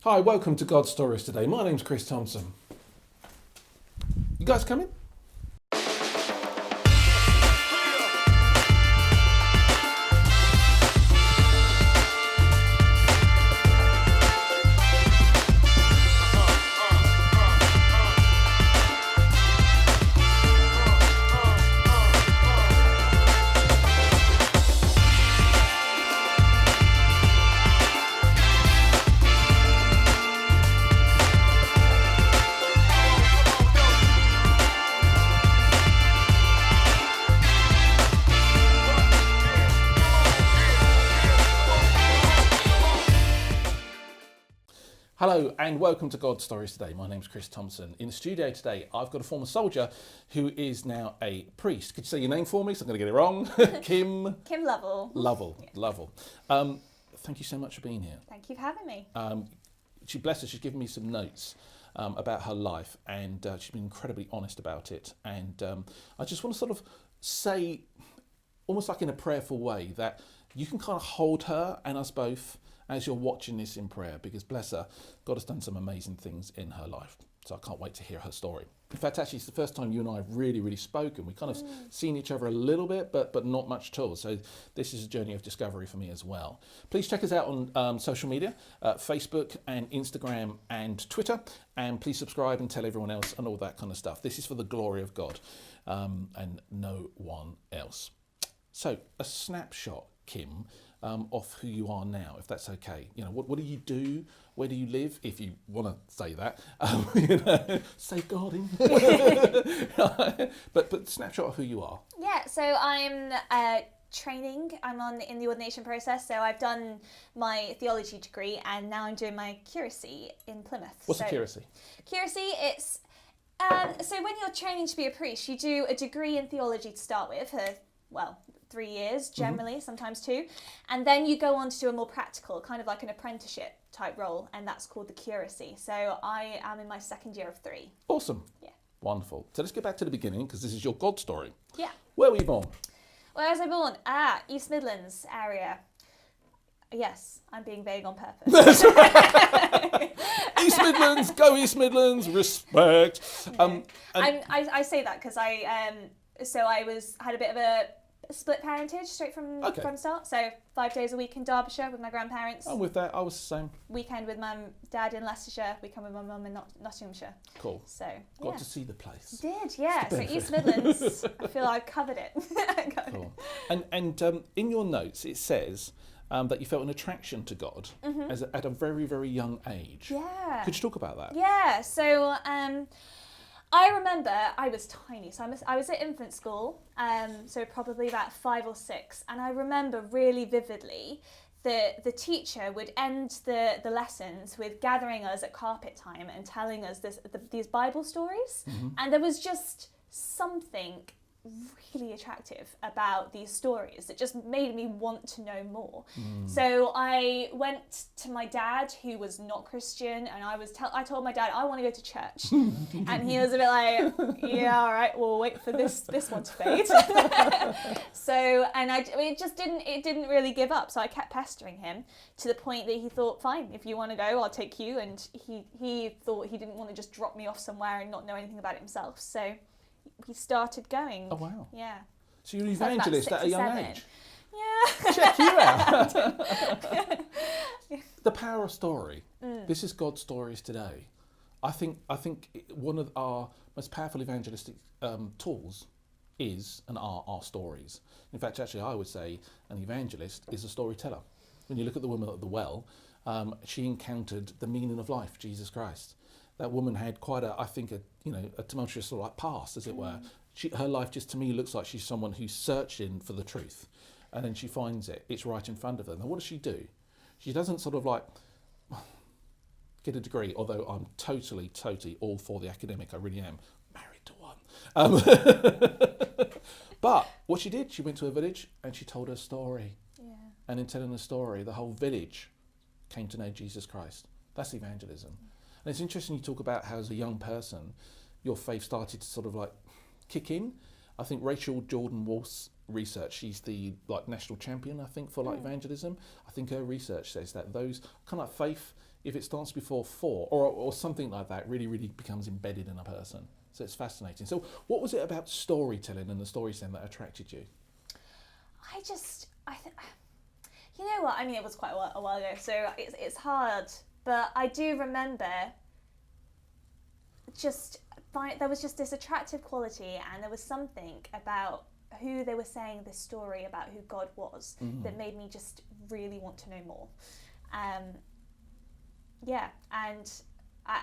Hi, welcome to God Stories today. My name's Chris Thompson. You guys coming? Hello and welcome to God Stories today. My name's Chris Thompson. In the studio today, I've got a former soldier who is now a priest. Could you say your name for me? So I'm going to get it wrong. Kim Lovell. Lovell. Thank you so much for being here. Thank you for having me. She bless her. She's given me some notes about her life, and she's been incredibly honest about it. And I just want to sort of say, almost like in a prayerful way, that you can kind of hold her and us both as you're watching this in prayer, because bless her, God has done some amazing things in her life. So I can't wait to hear her story. In fact, actually, it's the first time you and I have really spoken. We've kind of seen each other a little bit, but not much at all. So this is a journey of discovery for me as well. Please check us out on social media, Facebook and Instagram and Twitter. And please subscribe and tell everyone else and all that kind of stuff. This is for the glory of God and no one else. So a snapshot, Kim, of who you are now, if that's okay. You know, what do you do? Where do you live? If you want to say that, safeguarding. but snapshot of who you are. Yeah, so I'm training. I'm in the ordination process. So I've done my theology degree, and now I'm doing my curacy in Plymouth. What's a curacy? Curacy, it's so when you're training to be a priest, you do a degree in theology to start with for 3 years generally, sometimes 2, and then you go on to do a more practical, kind of like an apprenticeship type role, and that's called the curacy. So I am in my second year of 3. Awesome. Yeah. Wonderful. So let's get back to the beginning, because this is your God story. Yeah. Where were you born? Where was I born? East Midlands area. Yes, I'm being vague on purpose. That's right. East Midlands, go East Midlands, respect. I say that because I had a bit of a split parentage straight from start. So 5 days a week in Derbyshire with my grandparents. I'm with that. I was the same. Weekend with my dad in Leicestershire. Weekend with my mum in Nottinghamshire. Cool. So got to see the place. Did, yeah. So East Midlands, I feel I covered it. Cool. And in your notes it says that you felt an attraction to God at a very, very young age. Yeah. Could you talk about that? Yeah. So I remember I was tiny, so I was at infant school, so probably about 5 or 6, and I remember really vividly the teacher would end the lessons with gathering us at carpet time and telling us these Bible stories, and there was just something really attractive about these stories that just made me want to know more. So I went to my dad, who was not Christian, and I told my dad I want to go to church, and he was a bit like, yeah, all right, we'll wait for this one to fade. So it didn't really give up. So I kept pestering him to the point that he thought, fine, if you want to go, I'll take you. And he thought he didn't want to just drop me off somewhere and not know anything about it himself. So he started going. Oh, wow. Yeah. So you're an evangelist at a young age? Yeah. Check you out. The power of story. This is God's stories today. I think one of our most powerful evangelistic tools is and are our stories. In fact, actually, I would say an evangelist is a storyteller. When you look at the woman at the well, she encountered the meaning of life, Jesus Christ. That woman had quite a tumultuous sort of like past, as it were. Her life just to me looks like she's someone who's searching for the truth, and then she finds it. It's right in front of her. Now, what does she do? She doesn't sort of like get a degree, although I'm totally all for the academic. I really am. Married to one. But what she did, she went to a village and she told her story. Yeah. And in telling the story, the whole village came to know Jesus Christ. That's evangelism. And it's interesting you talk about how as a young person, your faith started to sort of like kick in. I think Rachel Jordan Wolf's research, she's the like national champion, I think, for like evangelism. I think her research says that those kind of like faith if it starts before 4 or something like that, really, really becomes embedded in a person. So it's fascinating. So what was it about storytelling and the storytelling that attracted you? You know what? I mean, it was quite a while ago, so it's hard. But I do remember there was just this attractive quality, and there was something about who they were saying this story about who God was that made me just really want to know more. And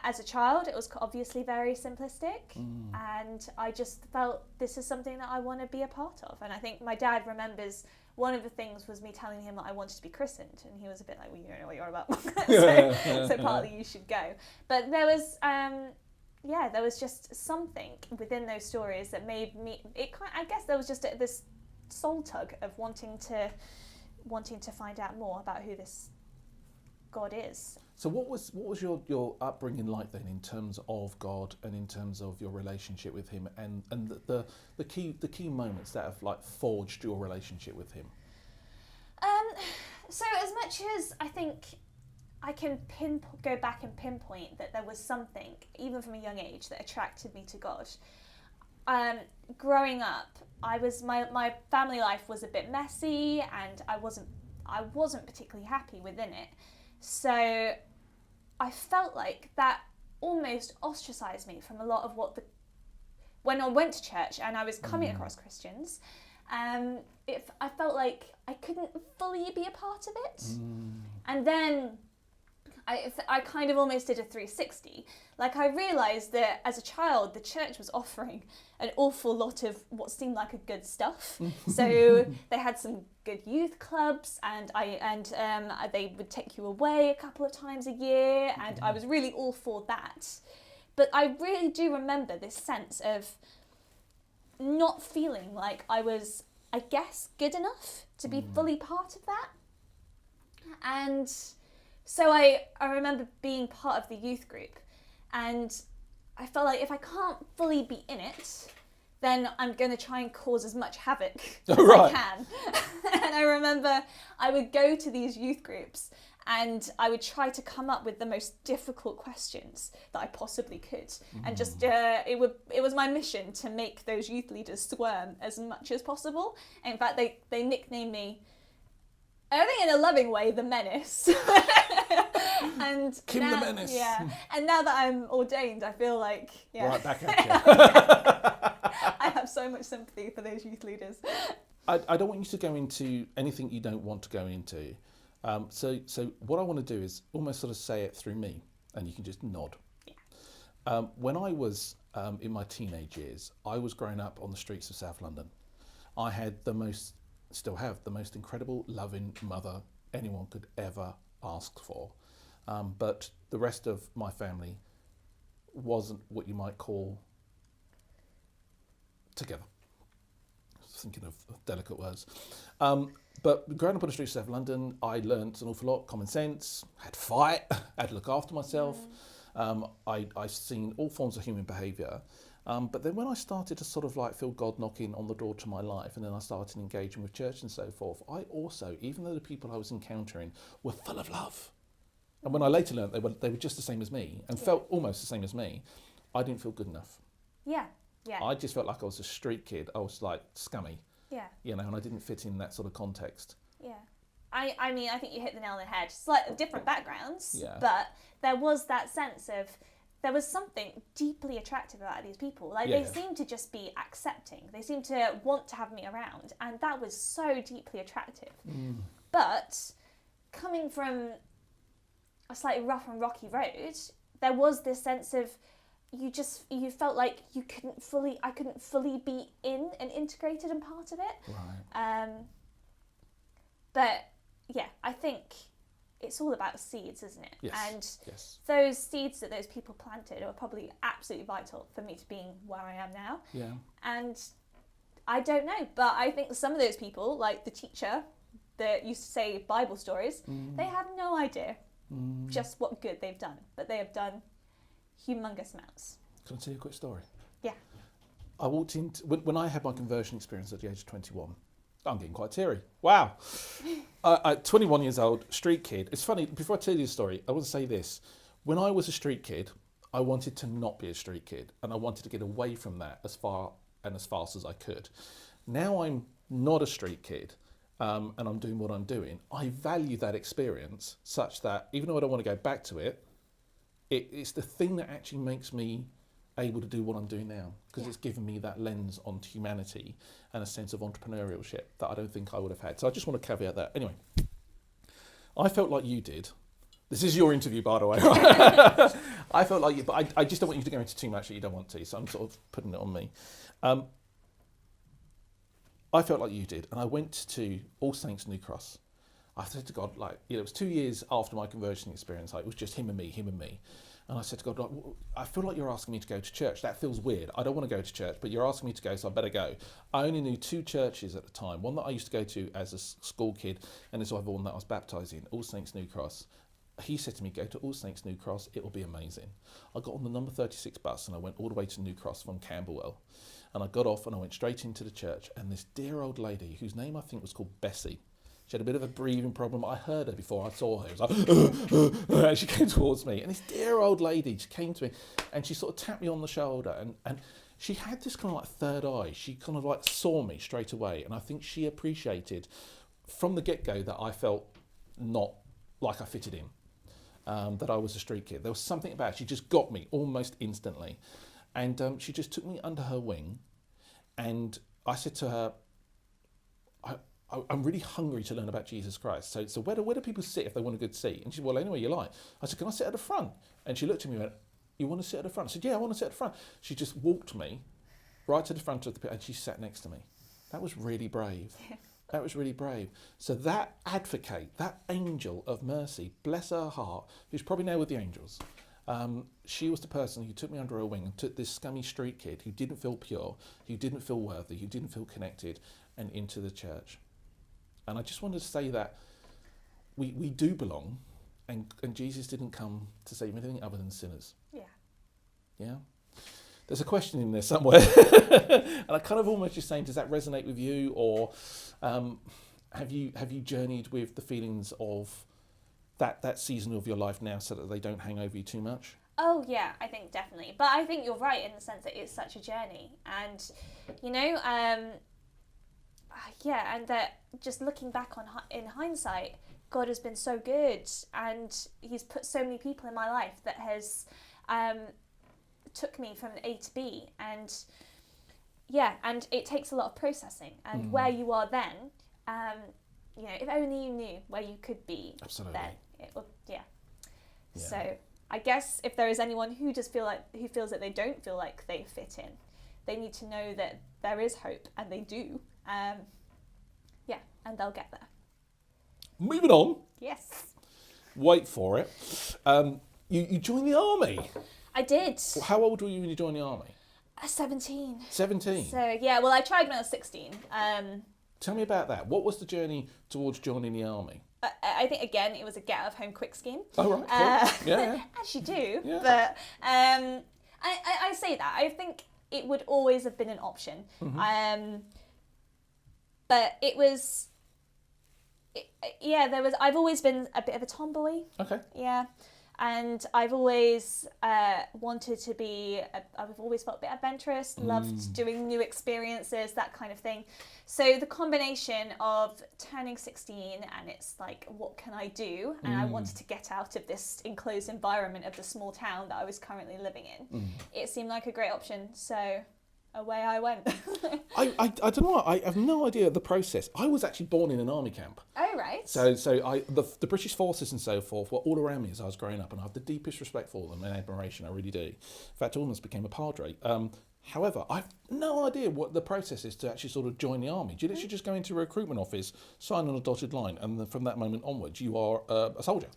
as a child, it was obviously very simplistic, and I just felt this is something that I want to be a part of. And I think my dad remembers one of the things was me telling him that I wanted to be christened, and he was a bit like, well, you don't know what you're on about. so partly you should go. But there was there was just something within those stories that made me. I guess there was just this soul tug of wanting to find out more about who this God is. So what was your upbringing like then, in terms of God and in terms of your relationship with Him, and the key moments that have like forged your relationship with Him? So as much as I think I can go back and pinpoint that there was something, even from a young age, that attracted me to God. Growing up, my family life was a bit messy, and I wasn't particularly happy within it. So I felt like that almost ostracized me from a lot of when I went to church and I was coming across Christians. I felt like I couldn't fully be a part of it. And then I kind of almost did a 360. Like, I realised that as a child, the church was offering an awful lot of what seemed like a good stuff. So they had some good youth clubs, and they would take you away a couple of times a year, and I was really all for that. But I really do remember this sense of not feeling like I was, I guess, good enough to be fully part of that. And so I remember being part of the youth group, and I felt like if I can't fully be in it, then I'm going to try and cause as much havoc as I can. And I remember I would go to these youth groups and I would try to come up with the most difficult questions that I possibly could. And just, it was my mission to make those youth leaders squirm as much as possible. In fact, they nicknamed me, I think in a loving way, the Menace. And Kim now, the Menace. Yeah. And now that I'm ordained, I feel like, right back at you. I have so much sympathy for those youth leaders. I don't want you to go into anything you don't want to go into. So what I want to do is almost sort of say it through me, and you can just nod. Yeah. When I was in my teenage years, I was growing up on the streets of South London. I had still have the most incredible, loving mother anyone could ever ask for. But the rest of my family wasn't what you might call together. Thinking of delicate words. But growing up on the streets of South London, I learnt an awful lot, common sense, had to fight, had to look after myself. I've seen all forms of human behaviour. But then when I started to sort of like feel God knocking on the door to my life, and then I started engaging with church and so forth, I also, even though the people I was encountering were full of love, and when I later learned they were just the same as me and felt almost the same as me, I didn't feel good enough. Yeah. I just felt like I was a street kid. I was like scummy. Yeah. And I didn't fit in that sort of context. Yeah. I mean, I think you hit the nail on the head. Slightly different backgrounds, but there was that sense of, there was something deeply attractive about these people. Like, they seemed to just be accepting. They seemed to want to have me around, and that was so deeply attractive. But coming from a slightly rough and rocky road, there was this sense of, you felt like I couldn't fully be in and integrated and part of it. Right. But yeah, I think it's all about seeds, isn't it? Yes. And those seeds that those people planted are probably absolutely vital for me to being where I am now. Yeah. And I don't know, but I think some of those people, like the teacher that used to say Bible stories, they have no idea just what good they've done, but they have done humongous amounts. Can I tell you a quick story? Yeah. I walked into, when I had my conversion experience at the age of 21, I'm getting quite teary. Wow. At 21 years old, street kid. It's funny, before I tell you the story, I want to say this. When I was a street kid, I wanted to not be a street kid, and I wanted to get away from that as far and as fast as I could. Now I'm not a street kid, and I'm doing what I'm doing. I value that experience such that even though I don't want to go back to it, it's the thing that actually makes me able to do what I'm doing now, because it's given me that lens onto humanity and a sense of entrepreneurship that I don't think I would have had. So I just want to caveat that. Anyway, I felt like you did. This is your interview, by the way. I felt like you, but I just don't want you to go into too much that you don't want to, so I'm sort of putting it on me. I felt like you did, and I went to All Saints New Cross. I said to God, it was 2 years after my conversion experience, it was just him and me. And I said to God, I feel like you're asking me to go to church. That feels weird. I don't want to go to church, but you're asking me to go, so I better go. I only knew 2 churches at the time. One that I used to go to as a school kid, and this was one that I was baptised in, All Saints New Cross. He said to me, go to All Saints New Cross, it will be amazing. I got on the number 36 bus and I went all the way to New Cross from Camberwell. And I got off and I went straight into the church, and this dear old lady, whose name I think was called Bessie, she had a bit of a breathing problem. I heard her before I saw her. It was like, and she came towards me. And this dear old lady just came to me and she sort of tapped me on the shoulder. And she had this kind of third eye. She kind of saw me straight away. And I think she appreciated from the get-go that I felt not like I fitted in, that I was a street kid. There was something about it. She just got me almost instantly. And she just took me under her wing. And I said to her, I'm really hungry to learn about Jesus Christ. So where do people sit if they want a good seat? And she said, well, anywhere you like. I said, can I sit at the front? And she looked at me and went, you want to sit at the front? I said, yeah, I want to sit at the front. She just walked me right to the front of the pit and she sat next to me. That was really brave. That was really brave. So that advocate, that angel of mercy, bless her heart, who's probably now with the angels, she was the person who took me under her wing and took this scummy street kid who didn't feel pure, who didn't feel worthy, who didn't feel connected, and into the church. And I just wanted to say that we do belong, and Jesus didn't come to save anything other than sinners. Yeah. Yeah? There's a question in there somewhere. And I kind of almost just saying, does that resonate with you? Or have you journeyed with the feelings of that season of your life now so that they don't hang over you too much? Oh yeah, I think definitely. But I think you're right in the sense that it's such a journey. And, and that just looking back in hindsight, God has been so good, and he's put so many people in my life that has took me from A to B, and it takes a lot of processing, and where you are then, if only you knew where you could be. Absolutely. Then it would, yeah. So I guess if there is anyone who feels that they don't feel like they fit in, they need to know that there is hope, and they do. And they'll get there. Moving on. Yes. Wait for it. You joined the army. I did. How old were you when you joined the army? 17. 17? So, I tried when I was 16. Tell me about that. What was the journey towards joining the army? I think, again, it was a get-out-of-home quick scheme. Oh, right. Cool. Yeah. As you do. Yeah. But I say that. I think it would always have been an option. Mm-hmm. But it was... I've always been a bit of a tomboy. Okay. Yeah. And I've always wanted to be, I've always felt a bit adventurous, loved doing new experiences, that kind of thing. So the combination of turning 16 and it's like, what can I do? And I wanted to get out of this enclosed environment of the small town that I was currently living in. It seemed like a great option. So away I went. I don't know. I have no idea the process. I was actually born in an army camp. Oh, right. So the British forces and so forth were all around me as I was growing up, and I have the deepest respect for them and admiration. I really do. In fact, I almost became a padre. However, I've no idea what the process is to actually sort of join the army. Do you literally just go into a recruitment office, sign on a dotted line, and then from that moment onwards, you are a soldier?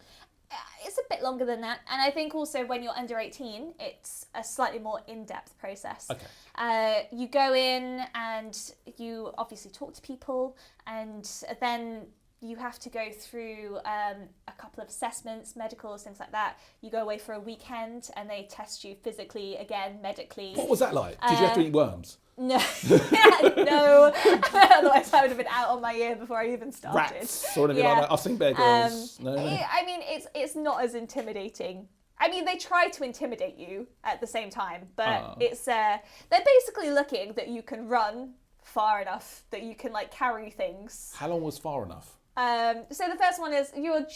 It's a bit longer than that. And I think also when you're under 18, it's a slightly more in-depth process. Okay. You go in and you obviously talk to people, and then you have to go through a couple of assessments, medicals, things like that. You go away for a weekend and they test you physically, again, medically. What was that like? Did you have to eat worms? No, no. Otherwise, I would have been out on my ear before I even started. Rats or anything like that. I've seen Bear Girls. No. I mean, it's not as intimidating. I mean, they try to intimidate you at the same time, but it's they're basically looking that you can run far enough, that you can like carry things. How long was far enough? So the first one is your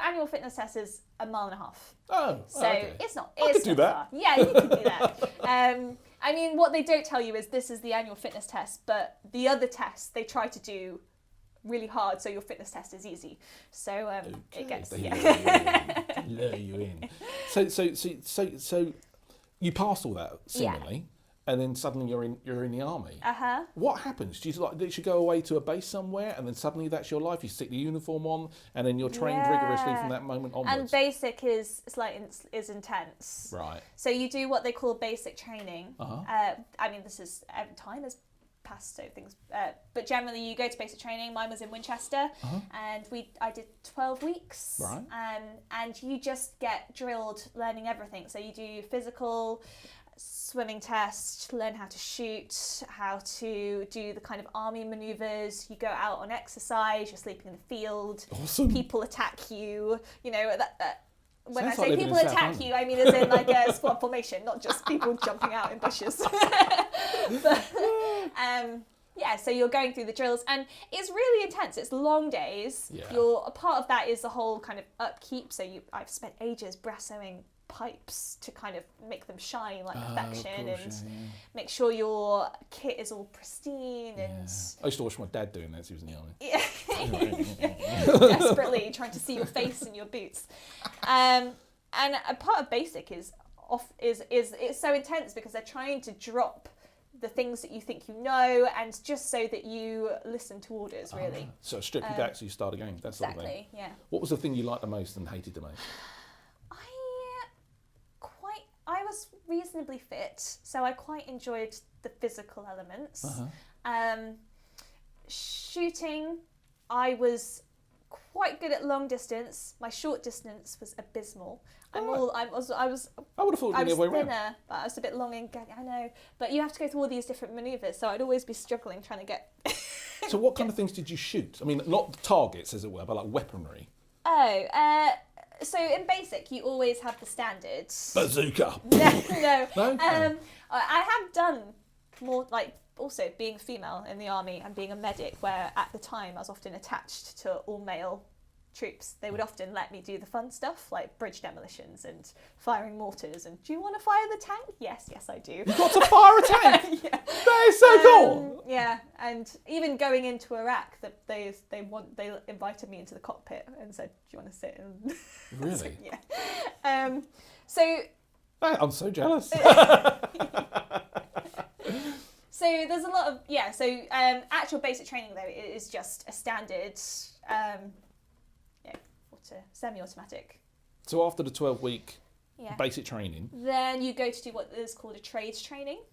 annual fitness test is 1.5 miles. Oh, so okay. it's not. I could do that. Far. Yeah, you could do that. I mean, what they don't tell you is this is the annual fitness test, but the other tests they try to do really hard, so your fitness test is easy. So it gets lure you in. So you passed all that seemingly. And then suddenly you're in the army. What happens? Do you literally go away to a base somewhere, and then suddenly that's your life? You stick the uniform on, and then you're trained rigorously from that moment onwards. And basic is intense. Right. So you do what they call basic training. I mean, this is every time has passed, so things. But generally, you go to basic training. Mine was in Winchester, and I did 12 weeks. Right. And you just get drilled learning everything. So you do physical, swimming test, learn how to shoot, how to do the kind of army maneuvers. You go out on exercise, you're sleeping in the field. Awesome. People attack you. You know, when Sounds I say like people attack you, I mean as in like a squad formation, not just people jumping out in bushes. But, yeah, so you're going through the drills, and it's really intense. It's long days. Yeah. A part of that is the whole kind of upkeep. So I've spent ages brassoing pipes to kind of make them shine like perfection, and make sure your kit is all pristine. And I used to watch my dad doing that. He was in the army. Desperately trying to see your face in your boots. And a part of basic is it's so intense because they're trying to drop the things that you think you know, and just so that you listen to orders, really. So strip you back so you start again. That sort of thing. Exactly. Yeah. What was the thing you liked the most and hated the most? I was reasonably fit, so I quite enjoyed the physical elements. Shooting, I was quite good at long distance. My short distance was abysmal. I would have thought it was the other way around. But I was a bit long in. I know, but you have to go through all these different manoeuvres, so I'd always be struggling trying to get. So what kind of things did you shoot? I mean, not targets, as it were, but like weaponry. So in basic, you always have the standards. Bazooka. No. No? I have done more, like also being female in the army and being a medic, where at the time I was often attached to all male troops. They would often let me do the fun stuff like bridge demolitions and firing mortars. And do you want to fire the tank? Yes, I do. You've got to fire a tank. Yeah. That is so cool. Yeah, and even going into Iraq, they invited me into the cockpit and said, "Do you want to sit?" And Really? so, yeah. So I'm so jealous. So there's a lot of So actual basic training though is just a standard. Semi-automatic. So after the 12-week basic training, then you go to do what is called a trades training.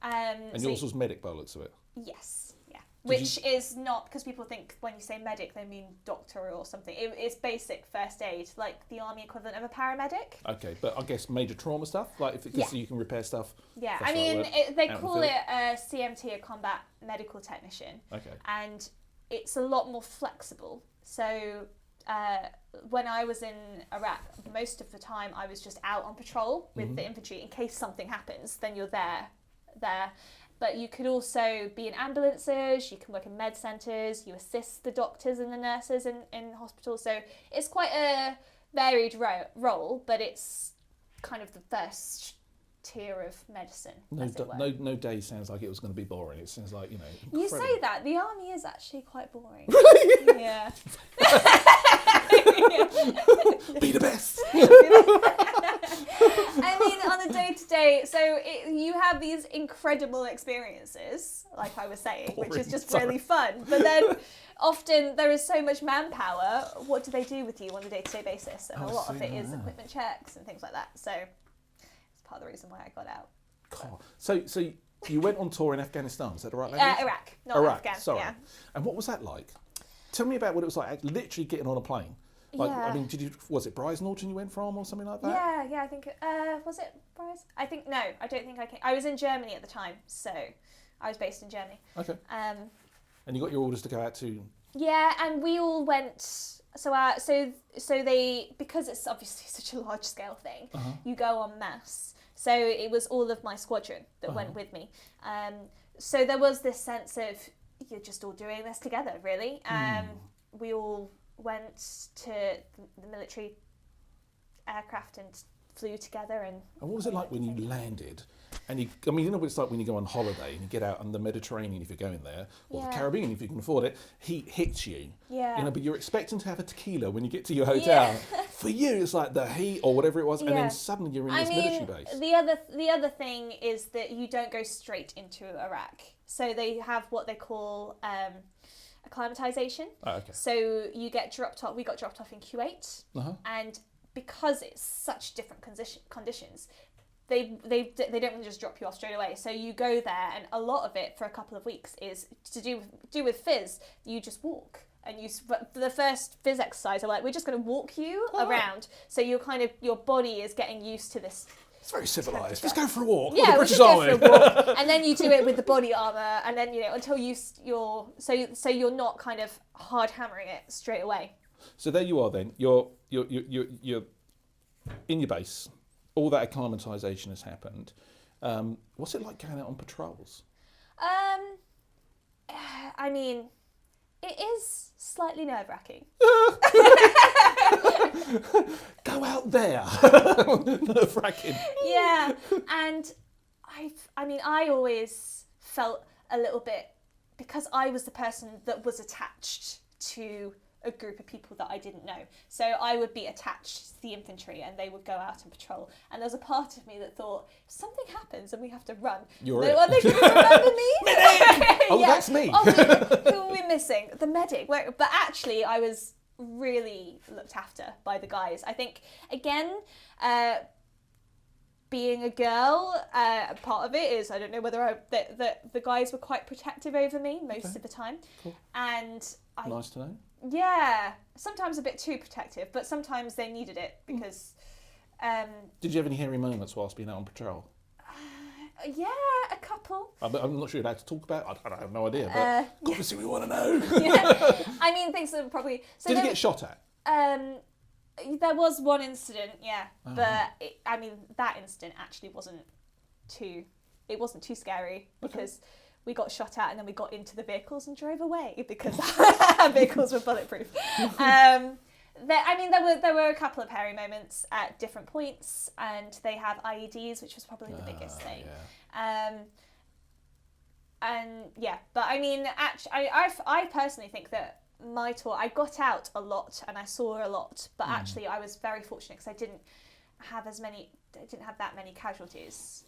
And yours was medic by the looks of it. Yes, yeah. Which is not, because people think when you say medic they mean doctor or something. It's basic first aid, like the army equivalent of a paramedic. Okay, but I guess major trauma stuff, like because you can repair stuff. Yeah, I mean they call it a CMT, a combat medical technician. Okay. And it's a lot more flexible. So when I was in Iraq, most of the time I was just out on patrol with the infantry in case something happens. Then you're there. But you could also be in ambulances. You can work in med centres. You assist the doctors and the nurses in hospitals. So it's quite a varied role, but it's kind of the first tier of medicine. No day sounds like it was going to be boring. It sounds like, incredible. You say that. The army is actually quite boring. Really? Yeah. Be the best. I mean, on a day-to-day, so you have these incredible experiences, like I was saying, which is just really fun. But then often there is so much manpower. What do they do with you on a day-to-day basis? And a lot of it is equipment checks and things like that. So it's part of the reason why I got out. God. So you went on tour in Afghanistan, is that the right language? Iraq, not Afghan. Sorry. Yeah. And what was that like? Tell me about what it was like literally getting on a plane. Like, Yeah. I mean, was it Brize-Norton you went from or something like that? Yeah, I think, was it Bryce? I think, no, I don't think I came. I was in Germany at the time, so I was based in Germany. Okay. And you got your orders to go out to... Yeah, and we all went, so they, because it's obviously such a large scale thing, you go en masse. So it was all of my squadron that went with me. So there was this sense of, you're just all doing this together, really. We all went to the military aircraft and flew together. And what was it like when you landed? And you know what it's like when you go on holiday and you get out on the Mediterranean if you're going there, or the Caribbean if you can afford it, heat hits you. Yeah. You know, but you're expecting to have a tequila when you get to your hotel. Yeah. For you, it's like the heat or whatever it was, and then suddenly you're in this military base. The other thing is that you don't go straight into Iraq. So they have what they call acclimatization. Oh, okay. So you get dropped off. We got dropped off in Kuwait, and because it's such different conditions, they don't want to just drop you off straight away. So you go there, and a lot of it for a couple of weeks is to do with phys. You just walk, and but for the first phys exercise, they're like, we're just going to walk you around. So you're your body is getting used to this. It's very civilised. Let's go for a walk. Yeah, British go Army. for a walk, and then you do it with the body armour, and then until you're not kind of hard hammering it straight away. So there you are. Then you're in your base. All that acclimatisation has happened. What's it like going out on patrols? I mean, it is slightly nerve-wracking. Go out there. Nerve-wracking. Yeah, and I always felt a little bit, because I was the person that was attached to a group of people that I didn't know. So I would be attached to the infantry and they would go out and patrol. And there was a part of me that thought, if something happens and we have to run, are they going to remember me? Oh, yeah. That's me. Who are we missing? The medic. But actually, I was really looked after by the guys. I think, again, being a girl, part of it is, I don't know whether the guys were quite protective over me most of the time. Cool. And nice to know. Yeah, sometimes a bit too protective, but sometimes they needed it because... Did you have any hairy moments whilst being out on patrol? Yeah, a couple. I'm not sure you're allowed to talk about it. I have no idea, but obviously we want to know. Yeah, I mean, things that probably... So Did you get shot at? There was one incident, yeah, but that incident actually wasn't too scary because we got shot at and then we got into the vehicles and drove away because our vehicles were bulletproof. There were a couple of hairy moments at different points, and they have IEDs, which was probably the biggest thing. Yeah. But I mean, actually, I personally think that my tour, I got out a lot and I saw a lot, but actually I was very fortunate because I didn't have that many casualties.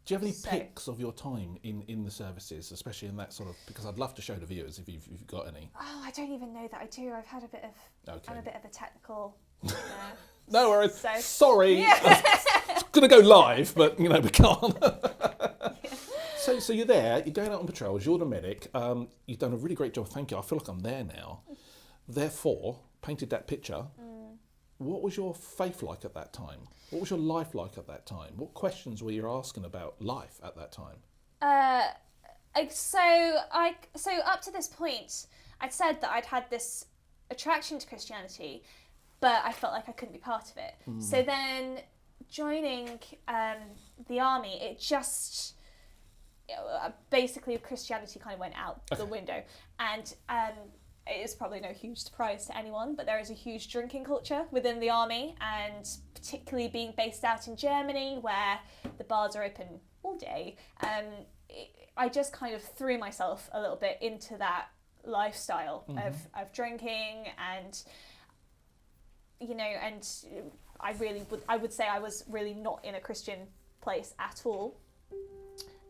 Do you have any pics of your time in the services, especially in that sort of, because I'd love to show the viewers if you've got any. Oh, I don't even know that I do. I've had a bit of, I'm a bit of a technical. No worries. So, sorry. Yeah. It's going to go live, but we can't. So you're there, you're going out on patrols, you're the medic, you've done a really great job, thank you, I feel like I'm there now. Therefore, painted that picture. What was your faith like at that time? What was your life like at that time? What questions were you asking about life at that time? So up to this point, I'd said that I'd had this attraction to Christianity, but I felt like I couldn't be part of it. So then joining the army, it just... basically Christianity kind of went out the window, and it is probably no huge surprise to anyone, but there is a huge drinking culture within the army, and particularly being based out in Germany where the bars are open all day, I just kind of threw myself a little bit into that lifestyle of drinking, and and I would say I was really not in a Christian place at all.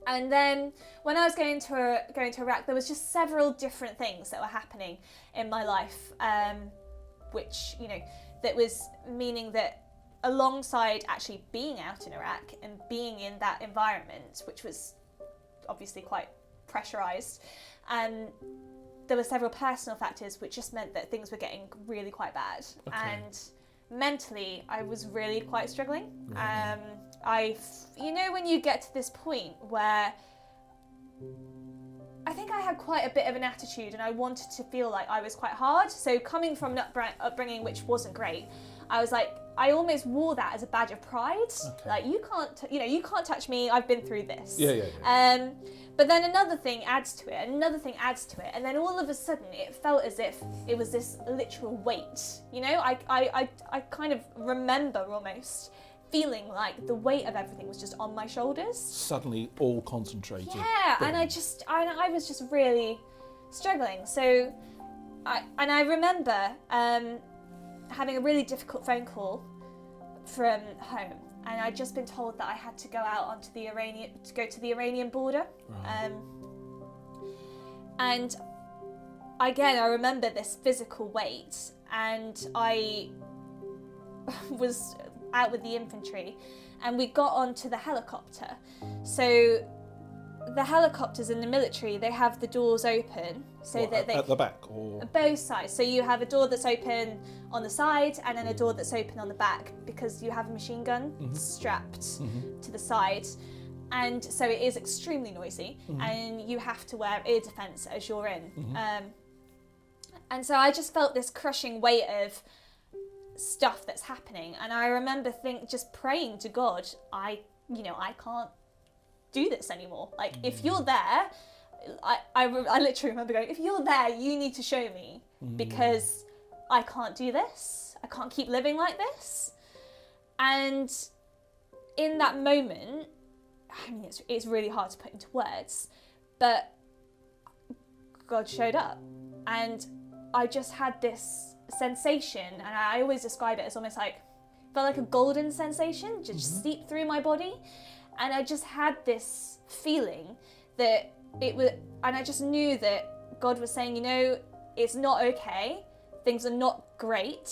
And then when I was going to Iraq, there was just several different things that were happening in my life, which, that was meaning that alongside actually being out in Iraq and being in that environment, which was obviously quite pressurised, there were several personal factors which just meant that things were getting really quite bad. Okay. And mentally, I was really quite struggling. Right. When you get to this point where I think I had quite a bit of an attitude and I wanted to feel like I was quite hard. So coming from an upbringing which wasn't great, I was like, I almost wore that as a badge of pride. Okay. Like, you can't touch me. I've been through this. Yeah. But then another thing adds to it, and then all of a sudden it felt as if it was this literal weight. I kind of remember almost feeling like the weight of everything was just on my shoulders. Suddenly all concentrated. Yeah, Boom. and I was just really struggling. So I remember having a really difficult phone call from home, and I'd just been told that I had to go out onto the Iranian border. Right. And again, I remember this physical weight, and I was out with the infantry, and we got onto the helicopter. So the helicopters in the military, they have the doors open so that they at the back or both sides. So you have a door that's open on the side and then a door that's open on the back, because you have a machine gun strapped to the side. And so it is extremely noisy, and you have to wear ear defence as you're in. And so I just felt this crushing weight of stuff that's happening, and I remember just praying to God, I can't do this anymore. Like, if you're there, I literally remember going, if you're there, you need to show me, because I can't do this. I can't keep living like this. And in that moment, I mean, it's really hard to put into words, but God showed up, and I just had this sensation, and I always describe it as almost like, felt like a golden sensation just seeped through my body, and I just had this feeling that it was, and I just knew that God was saying, it's not okay, things are not great,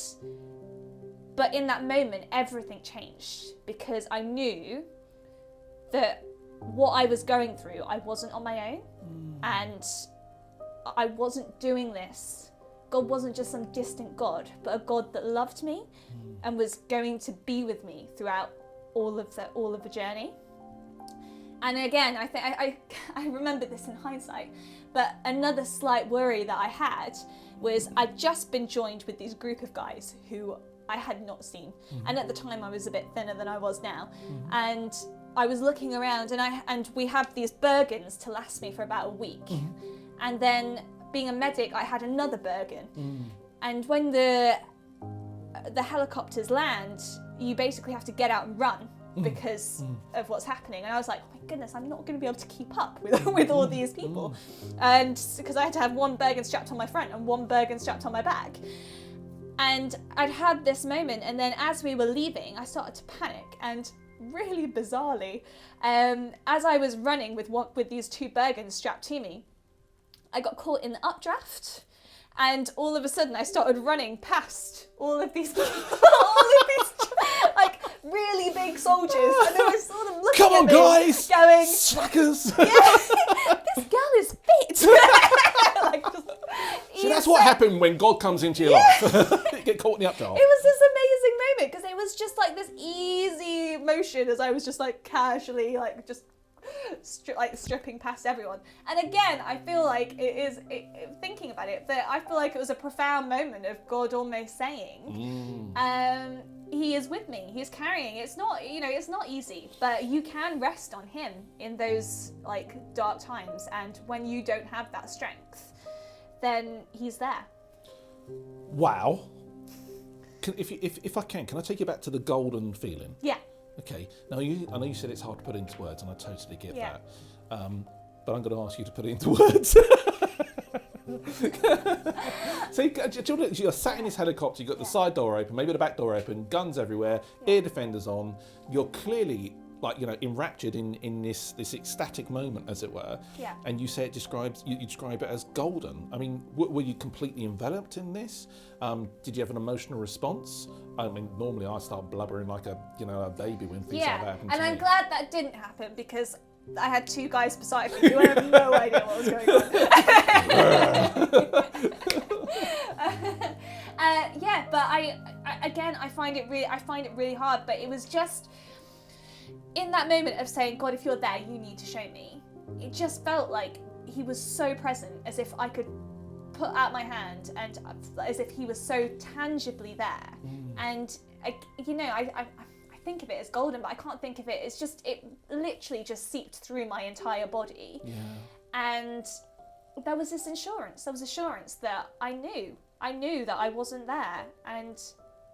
but in that moment everything changed, because I knew that what I was going through, I wasn't on my own, and I wasn't doing this. God wasn't just some distant God, but a God that loved me and was going to be with me throughout all of the journey. And again, I think I remember this in hindsight, but another slight worry that I had was I'd just been joined with this group of guys who I had not seen, and at the time I was a bit thinner than I was now, and I was looking around, and we had these Bergens to last me for about a week, and then being a medic, I had another Bergen, and when the helicopters land, you basically have to get out and run because of what's happening. And I was like, oh my goodness, I'm not going to be able to keep up with all these people, and because I had to have one Bergen strapped on my front and one Bergen strapped on my back. And I'd had this moment, and then as we were leaving, I started to panic, and really bizarrely, as I was running with these two Bergens strapped to me, I got caught in the updraft, and all of a sudden I started running past all of these like really big soldiers, and they were sort of looking come on, at me, guys, going, slackers. yeah, this girl is fit. Like, just So that's what happened when God comes into your life. You get caught in the updraft. It was this amazing moment, because it was just like this easy motion as I was just like casually like just stripping past everyone. And again, I feel like thinking about it, that I feel like it was a profound moment of God almost saying, he is with me, he's carrying. It's not easy, but you can rest on him in those like dark times, and when you don't have that strength, then he's there. Wow. If I can I take you back to the golden feeling? Yeah. Okay. Now, I know you said it's hard to put into words, and I totally get that. But I'm going to ask you to put it into words. So you're sat in this helicopter, you've got the side door open, maybe the back door open, guns everywhere, ear defenders on. You're clearly enraptured in this ecstatic moment, as it were. Yeah. And you say you describe it as golden. I mean, were you completely enveloped in this? Did you have an emotional response? I mean, normally I start blubbering like a baby when things like that happen to and I'm me. glad that didn't happen, because I had two guys beside me who had no idea what was going on. Yeah, but I find it really hard. But it was just in that moment of saying, God, if you're there, you need to show me. It just felt like he was so present, as if I could put out my hand, and as if he was so tangibly there. And I think of it as golden, but I can't think of it as just, it literally just seeped through my entire body. Yeah. And there was this assurance that I knew that I wasn't there. And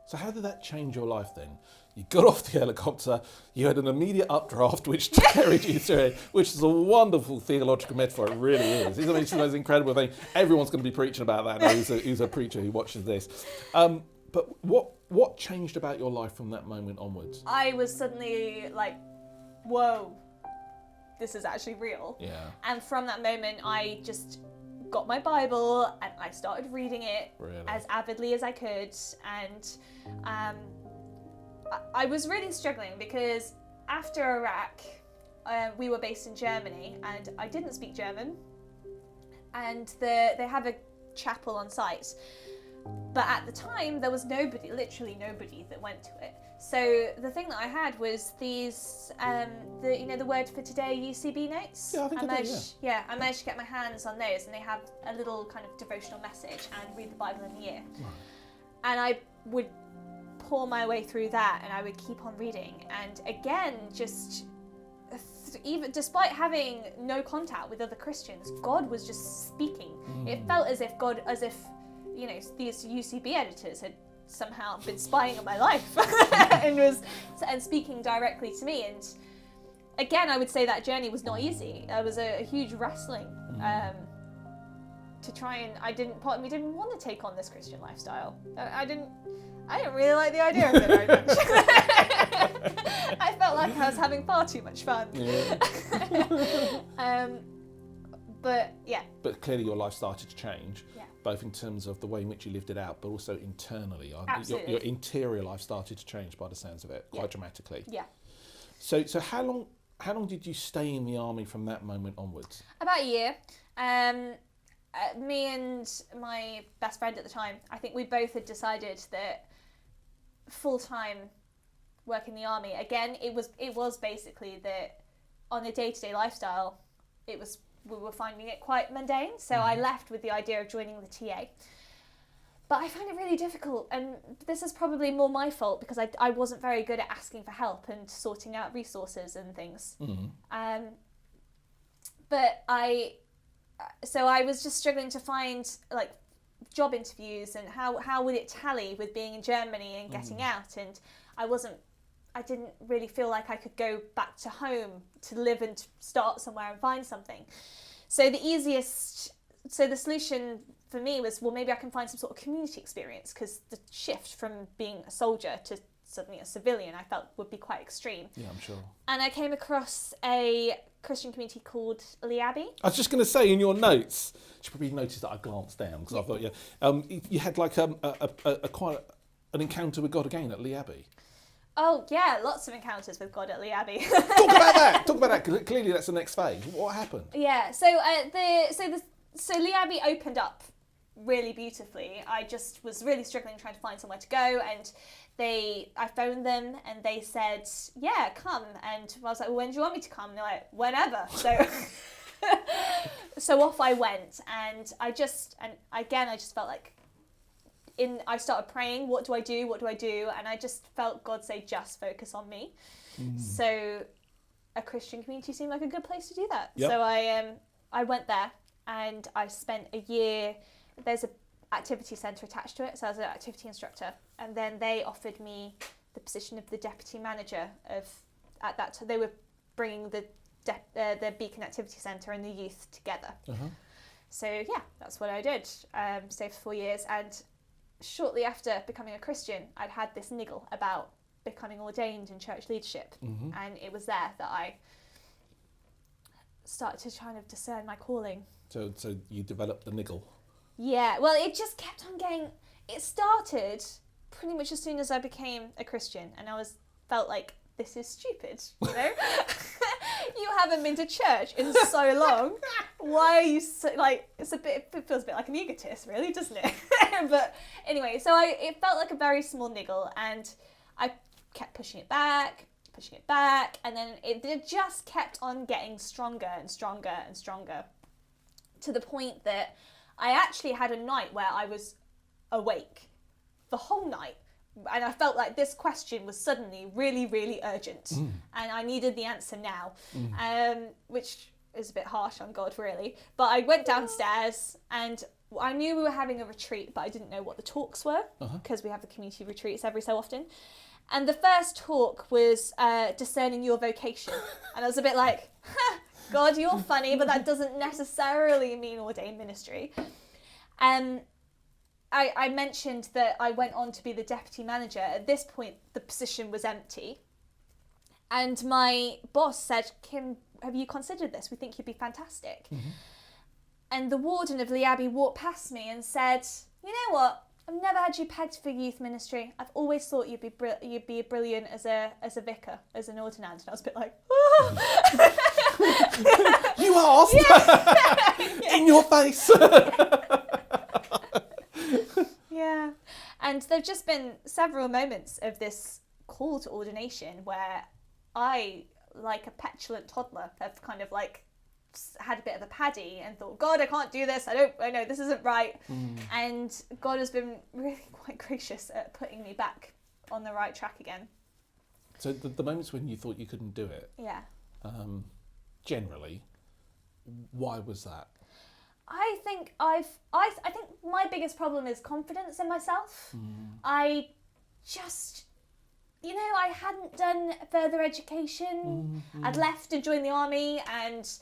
so how did that change your life then? You got off the helicopter, you had an immediate updraft which carried you through it, which is a wonderful theological metaphor, it really is. It's the most incredible thing. Everyone's going to be preaching about that now who's a preacher who watches this. But what changed about your life from that moment onwards? I was suddenly like, whoa, this is actually real. Yeah. And from that moment, I just got my Bible and I started reading it as avidly as I could. And I was really struggling because after Iraq, we were based in Germany and I didn't speak German. And they have a chapel on site. But at the time, there was literally nobody that went to it. So the thing that I had was these, the word for today UCB notes. Yeah, I think I do, yeah. I managed to get my hands on those, and they have a little kind of devotional message and read the Bible in a year. Right. And I would pour my way through that, and I would keep on reading. And again, just even despite having no contact with other Christians, God was just speaking. It felt as if these UCB editors had somehow been spying on my life and speaking directly to me. And again, I would say that journey was not easy. There was a huge wrestling to try, and part of me didn't want to take on this Christian lifestyle. I didn't really like the idea of it very much. I felt like I was having far too much fun. Yeah. But clearly your life started to change. Yeah. Both in terms of the way in which you lived it out, but also internally. Absolutely. Your interior life started to change by the sounds of it, quite dramatically. Yeah. So how long did you stay in the army from that moment onwards? About a year. Me and my best friend at the time, I think we both had decided that full-time work in the army, again, it was basically that on a day-to-day lifestyle, we were finding it quite mundane, so I left with the idea of joining the TA. But I found it really difficult, and this is probably more my fault because I wasn't very good at asking for help and sorting out resources and things. But I was just struggling to find like job interviews and how would it tally with being in Germany and getting out, and I didn't really feel like I could go back to home to live and to start somewhere and find something. So the solution for me was, well, maybe I can find some sort of community experience, because the shift from being a soldier to suddenly a civilian I felt would be quite extreme. Yeah, I'm sure. And I came across a Christian community called Lee Abbey. I was just going to say, in your notes, you probably noticed that I glanced down because I thought, you had like quite an encounter with God again at Lee Abbey. Oh yeah, lots of encounters with God at Lee Abbey. Talk about that. Because clearly that's the next phase. What happened? Yeah. So Lee Abbey opened up really beautifully. I just was really struggling trying to find somewhere to go, and I phoned them and they said, yeah, come. And I was like, well, when do you want me to come? And they're like, whenever. So off I went, and I just felt like I started praying, what do I do? And I just felt God say, just focus on me. So a Christian community seemed like a good place to do that. Yep. So I went there and I spent a year. There's an activity centre attached to it, so I was an activity instructor. And then they offered me the position of the deputy manager at that time. They were bringing the Beacon Activity Centre and the youth together. So yeah, that's what I did. Stayed for 4 years, and shortly after becoming a Christian, I'd had this niggle about becoming ordained in church leadership. And it was there that I started to kind of discern my calling. So you developed the niggle? Yeah, well, it just kept on getting... It started pretty much as soon as I became a Christian, and I felt like this is stupid, you know? You haven't been to church in so long. Why are you so, like, it feels a bit like an egotist, really, doesn't it? But anyway, so it felt like a very small niggle, and I kept pushing it back, and then it just kept on getting stronger and stronger and stronger, to the point that I actually had a night where I was awake the whole night, and I felt like this question was suddenly really, really urgent, and I needed the answer now, which is a bit harsh on God, really. But I went downstairs, and I knew we were having a retreat, but I didn't know what the talks were, because we have the community retreats every so often. And the first talk was discerning your vocation, and I was a bit like, God, you're funny, but that doesn't necessarily mean ordained ministry. I mentioned that I went on to be the deputy manager. At this point, the position was empty. And my boss said, Kim, have you considered this? We think you'd be fantastic. And the warden of Lee Abbey walked past me and said, you know what? I've never had you pegged for youth ministry. I've always thought you'd be brilliant as a vicar, as an ordinand. And I was a bit like, You asked! Yeah. In your face! Yeah. And there've just been several moments of this call to ordination where I, like a petulant toddler, have kind of like had a bit of a paddy and thought, God, I can't do this. I know this isn't right. And God has been really quite gracious at putting me back on the right track again. So the moments when you thought you couldn't do it, Yeah. Generally, why was that? I think I think my biggest problem is confidence in myself. I just, I hadn't done further education. I'd left and joined the army, and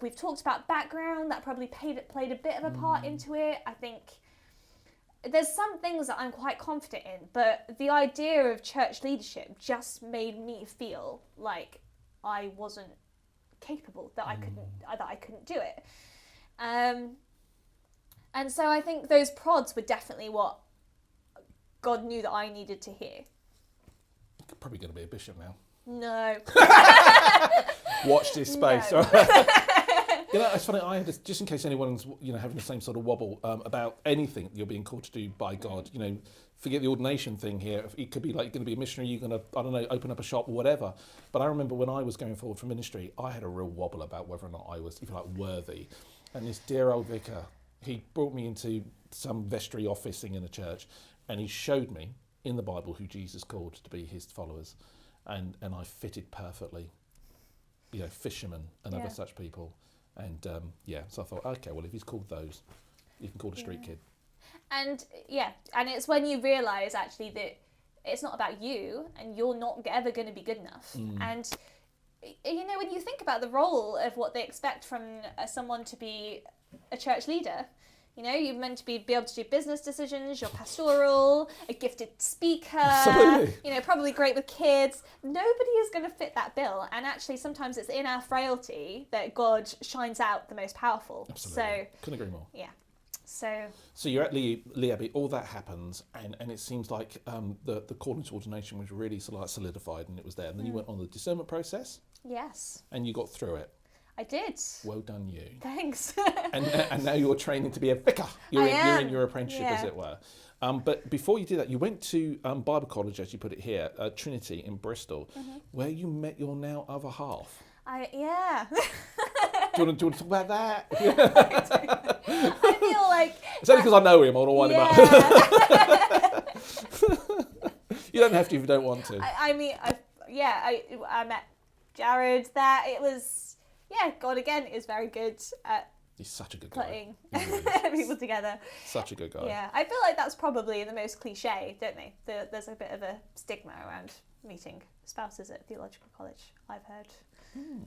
we've talked about background. That probably played a bit of a part into it. I think there's some things that I'm quite confident in, but the idea of church leadership just made me feel like I wasn't capable, that I couldn't do it. And so I think those prods were definitely what God knew that I needed to hear. You're probably going to be a bishop now. No. Watch this space. No. It's funny, I had this, just in case anyone's having the same sort of wobble about anything that you're being called to do by God, forget the ordination thing here. It could be like, you're going to be a missionary, you're going to, I don't know, open up a shop or whatever. But I remember when I was going forward for ministry, I had a real wobble about whether or not I was, if you like, worthy. And this dear old vicar, he brought me into some vestry office thing in the church, and he showed me in the Bible who Jesus called to be his followers. And I fitted perfectly, fishermen and other such people. And so I thought, okay, well, if he's called those, you can call a street kid. And it's when you realise actually that it's not about you, and you're not ever going to be good enough. And when you think about the role of what they expect from someone to be a church leader, you're meant to be able to do business decisions, you're pastoral, a gifted speaker, Absolutely. Probably great with kids. Nobody is going to fit that bill. And actually, sometimes it's in our frailty that God shines out the most powerful. Absolutely. So, couldn't agree more. Yeah. So you're at Lee Abbey, all that happens, and it seems like the calling to ordination was really sort of like solidified, and it was there. And then you went on the discernment process. Yes. And you got through it. I did. Well done, you. Thanks. and now you're training to be a vicar. You're in your apprenticeship, as it were. But before you did that, you went to Bible college, as you put it here, Trinity in Bristol, where you met your now other half. Yeah. Do you want to talk about that? I feel like... It's only because I know him, I want to wind him up. You don't have to if you don't want to. I met Jared there. It was, God again is very good at... He's such a good guy. Putting really people together. Such a good guy. Yeah, I feel like that's probably the most cliche, don't they? There's a bit of a stigma around meeting spouses at theological college, I've heard.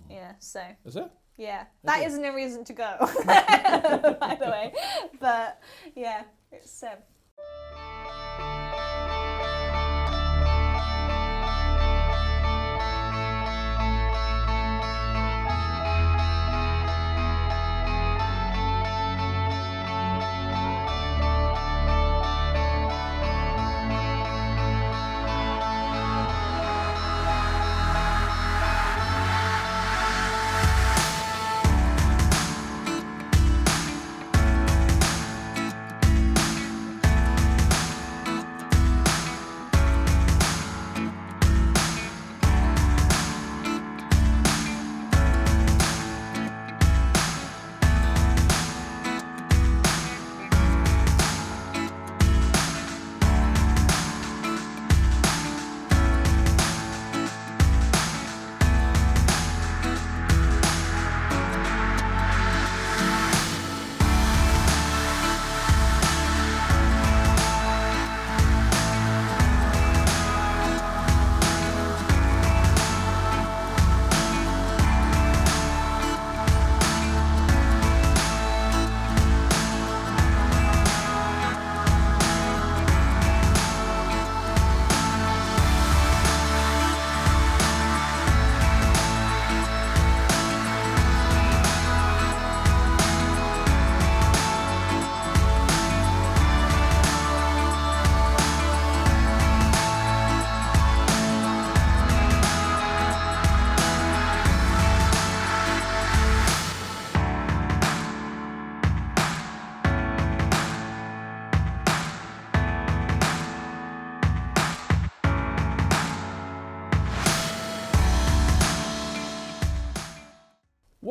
Yeah, so. Is it? Yeah, that isn't a reason to go, by the way. But yeah, it's.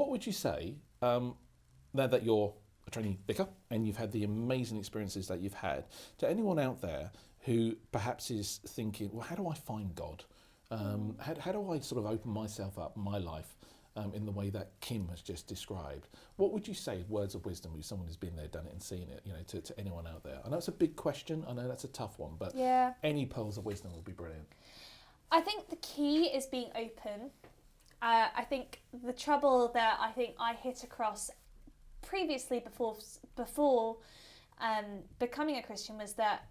what would you say, now that you're a trainee vicar and you've had the amazing experiences that you've had, to anyone out there who perhaps is thinking, well, how do I find God? How do I sort of open myself up, my life, in the way that Kim has just described? What would you say, words of wisdom, with someone who's been there, done it and seen it, to anyone out there? I know it's a big question, I know that's a tough one, but any pearls of wisdom would be brilliant. I think the key is being open. I think the trouble that I think I hit across previously before becoming a Christian was that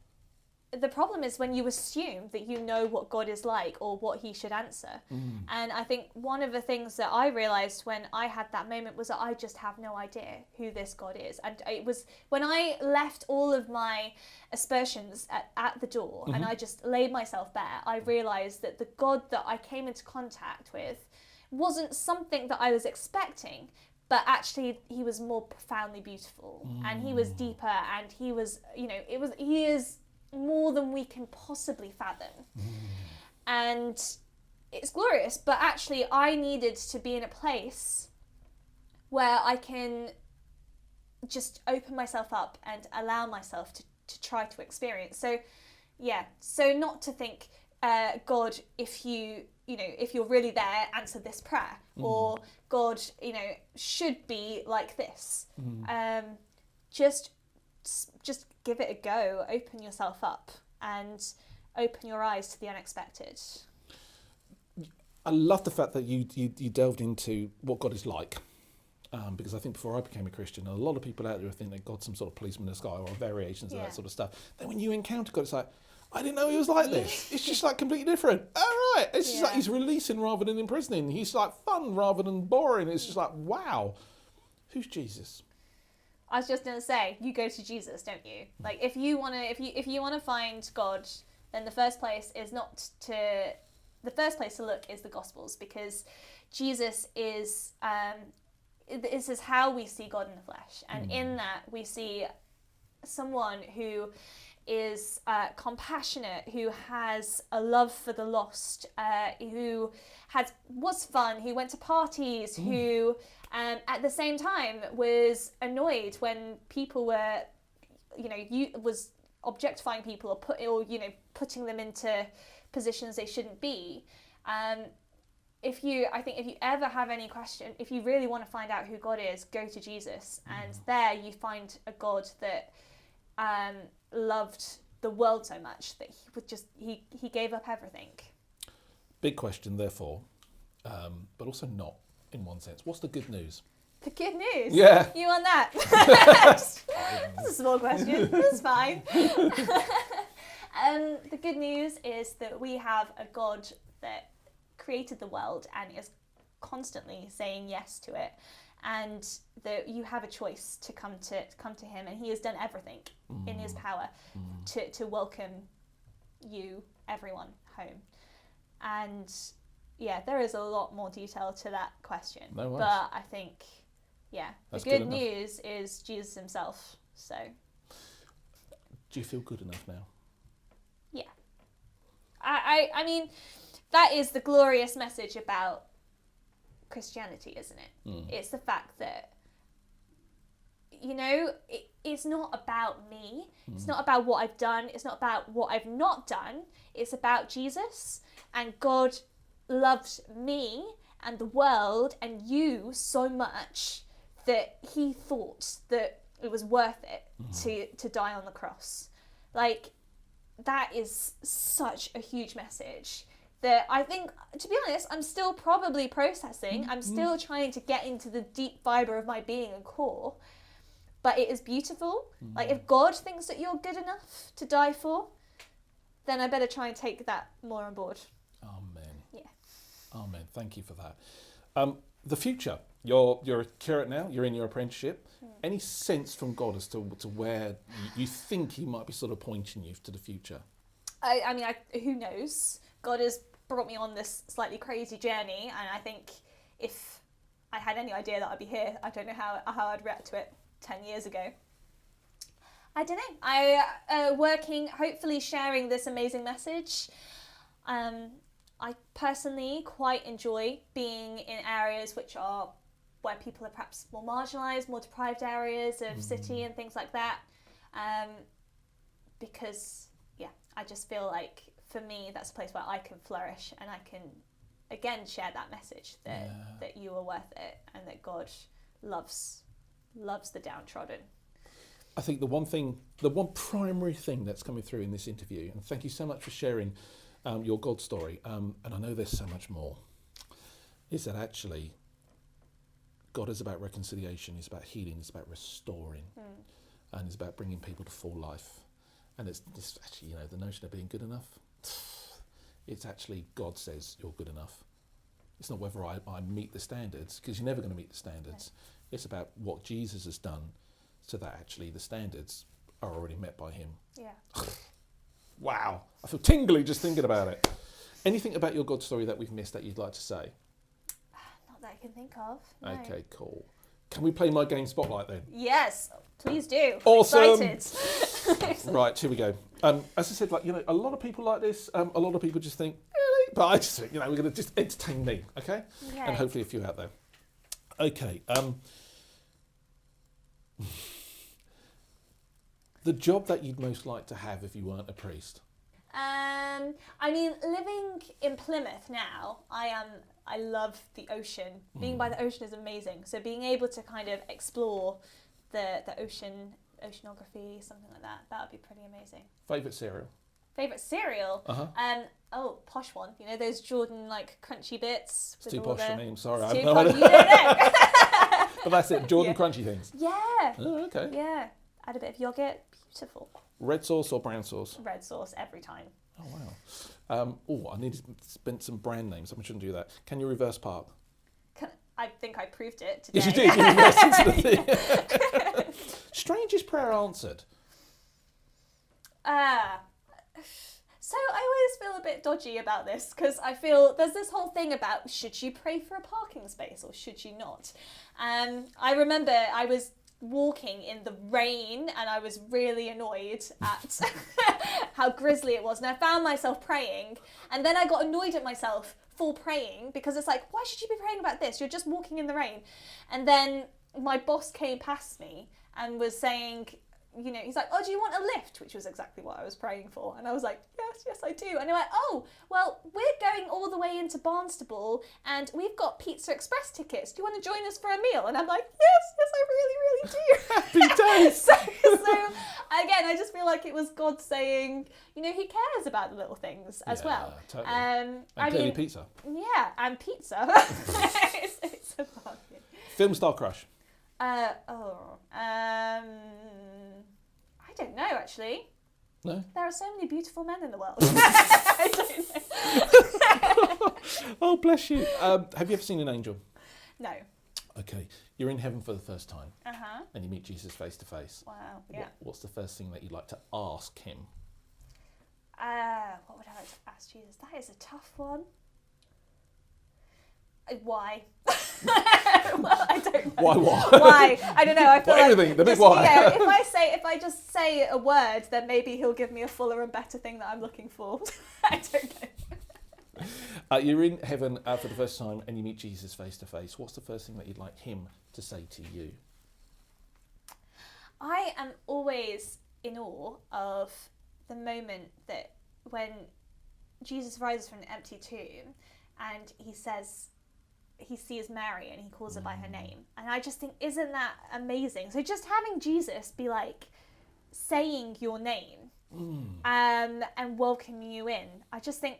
the problem is when you assume that you know what God is like or what he should answer. And I think one of the things that I realised when I had that moment was that I just have no idea who this God is. And it was when I left all of my aspersions at the door and I just laid myself bare, I realised that the God that I came into contact with wasn't something that I was expecting, but actually he was more profoundly beautiful and he was deeper and he was, he is more than we can possibly fathom. And it's glorious, but actually I needed to be in a place where I can just open myself up and allow myself to try to experience. So not to think, God, if you're really there, answer this prayer, or God, should be like this. Just give it a go, open yourself up and open your eyes to the unexpected. I love the fact that you delved into what God is like, because I think before I became a Christian, a lot of people out there think that God's some sort of policeman in the sky or variations of that sort of stuff. Then when you encounter God, it's like, I didn't know he was like this. It's just like completely different. All right. It's just like he's releasing rather than imprisoning. He's like fun rather than boring. It's just like, wow. Who's Jesus? I was just gonna say, you go to Jesus, don't you? Like, if you wanna find God, then the first place to look is the Gospels, because Jesus is this is how we see God in the flesh, and in that we see someone who is compassionate, who has a love for the lost, who was fun, who went to parties, who at the same time was annoyed when people were, was objectifying people or putting them into positions they shouldn't be. If you ever have any question, if you really want to find out who God is, go to Jesus, and there you find a God that loved the world so much that he gave up everything. Big question, therefore, but also not in one sense. What's the good news? The good news? Yeah. You want that? That's a small question. That's fine. The good news is that we have a God that created the world and is constantly saying yes to it, and that you have a choice to come to him, and he has done everything in his power to welcome you, everyone, home. And there is a lot more detail to that question. No worries. But I think, that's the good enough. news is Jesus himself. So. Do you feel good enough now? Yeah. I mean, that is the glorious message about Christianity, isn't it? It's the fact that, it's not about me. It's not about what I've done. It's not about what I've not done. It's about Jesus, and God loved me and the world and you so much that he thought that it was worth it to die on the cross. Like, that is such a huge message that I think, to be honest, I'm still probably processing. I'm still trying to get into the deep fibre of my being and core. But it is beautiful. Like, if God thinks that you're good enough to die for, then I better try and take that more on board. Amen. Yeah. Amen. Thank you for that. The future. You're a curate now. You're in your apprenticeship. Any sense from God as to where you think he might be sort of pointing you to the future? I mean, who knows? God has brought me on this slightly crazy journey, and I think if I had any idea that I'd be here, I don't know how I'd react to it 10 years ago. I don't know. I working, hopefully sharing this amazing message. I personally quite enjoy being in areas which are where people are perhaps more marginalised, more deprived areas of city and things like that. Because, I just feel like for me, that's a place where I can flourish and I can, again, share that message that you are worth it and that God loves the downtrodden. I think the one primary thing that's coming through in this interview, and thank you so much for sharing your God story, and I know there's so much more, is that actually God is about reconciliation, it's about healing, it's about restoring, and it's about bringing people to full life. And it's actually, the notion of being good enough, it's actually God says you're good enough. It's not whether I meet the standards, because you're never going to meet the standards. Yeah. It's about what Jesus has done so that actually the standards are already met by him. Yeah. Wow. I feel tingly just thinking about it. Anything about your God story that we've missed that you'd like to say? Not that I can think of. No. Okay, cool. Can we play My Game Spotlight then? Yes, please do. Awesome. Excited. Right, here we go. As I said, a lot of people like this. A lot of people just think, really? But I just think, we're going to just entertain me, okay? And hopefully a few out there. Okay. The job that you'd most like to have if you weren't a priest? Living in Plymouth now, I love the ocean. Being by the ocean is amazing. So being able to kind of explore the oceanography, something like that would be pretty amazing. Favourite cereal? Favourite cereal? Uh-huh. Posh one. Those Jordan crunchy bits. It's too posh for me, I'm sorry. Too I have no posh. idea. You don't know. But that's it, Jordan crunchy things. Yeah. Oh, okay. Yeah. Add a bit of yogurt. Beautiful. Red sauce or brown sauce? Red sauce every time. Oh, wow. I need to spend some brand names. I shouldn't do that. Can you reverse park? I think I proved it today. Yes, you did. You reversed into the thing. Strangest prayer answered. So I always feel a bit dodgy about this because I feel there's this whole thing about should you pray for a parking space or should you not? I remember I was walking in the rain and I was really annoyed at how grisly it was, and I found myself praying, and then I got annoyed at myself for praying because it's like, why should you be praying about this? You're just walking in the rain. And then my boss came past me and was saying, he's like, oh, do you want a lift? Which was exactly what I was praying for. And I was like, yes, I do. And he went, oh, well, we're going all the way into Barnstable and we've got Pizza Express tickets. Do you want to join us for a meal? And I'm like, yes, I really, really do. Happy days. so again, I just feel like it was God saying, he cares about the little things as well. Totally. And clearly pizza. Yeah, and pizza. it's a bargain. Film star crush. I don't know, actually. No? There are so many beautiful men in the world. I don't know. Oh, bless you. Have you ever seen an angel? No. Okay. You're in heaven for the first time. Uh-huh. And you meet Jesus face to face. Wow, yeah. What's the first thing that you'd like to ask him? What would I like to ask Jesus? That is a tough one. Why? Well, I don't know. Why? Why? I don't know. I feel like everything, the big just, why. Yeah, if I just say a word, then maybe he'll give me a fuller and better thing that I'm looking for. I don't know. You're in heaven for the first time and you meet Jesus face to face. What's the first thing that you'd like him to say to you? I am always in awe of the moment that when Jesus rises from the empty tomb and he sees Mary and he calls her by her name. And I just think, isn't that amazing? So just having Jesus be like saying your name and welcoming you in, I just think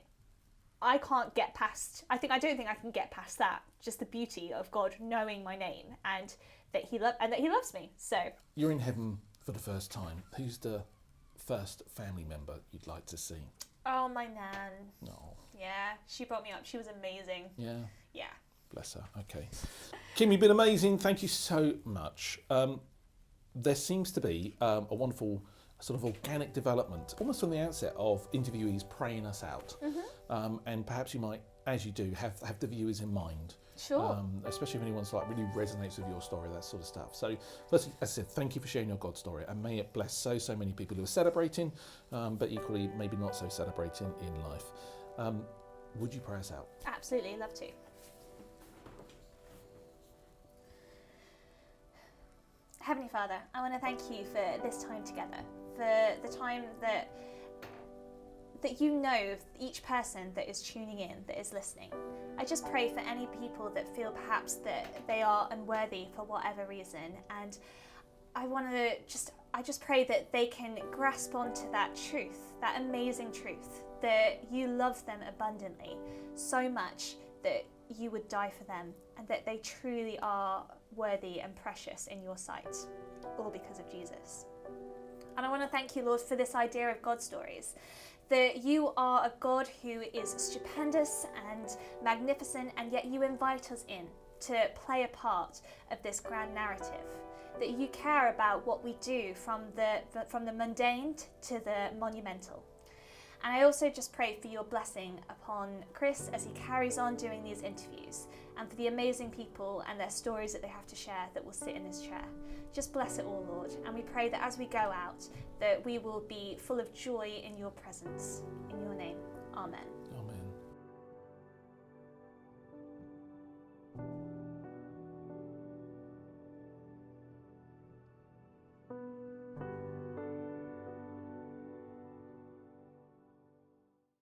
I don't think I can get past that. Just the beauty of God knowing my name and that he loves me. So you're in heaven for the first time. Who's the first family member you'd like to see? Oh, my nan. No. Yeah, she brought me up. She was amazing. Yeah. Yeah. Bless her. Okay. Kim, you've been amazing. Thank you so much. There seems to be a wonderful sort of organic development, almost from the outset, of interviewees praying us out. Mm-hmm. And perhaps you might, as you do, have the viewers in mind. Sure. Especially if anyone's really resonates with your story, that sort of stuff. So, firstly, as I said, thank you for sharing your God story, and may it bless so many people who are celebrating, but equally maybe not so celebrating in life. Would you pray us out? Absolutely, love to. Heavenly Father, I want to thank you for this time together, for the time that you know each person that is tuning in, that is listening. I just pray for any people that feel perhaps that they are unworthy for whatever reason, and I just pray that they can grasp onto that truth, that amazing truth, that you love them abundantly, so much that you would die for them, and that they truly are worthy and precious in your sight, all because of Jesus. And I want to thank you, Lord, for this idea of God stories, that you are a God who is stupendous and magnificent, and yet you invite us in to play a part of this grand narrative, that you care about what we do from the mundane to the monumental. And I also just pray for your blessing upon Chris as he carries on doing these interviews, and for the amazing people and their stories that they have to share that will sit in this chair. Just bless it all, Lord. And we pray that as we go out, that we will be full of joy in your presence. In your name, amen.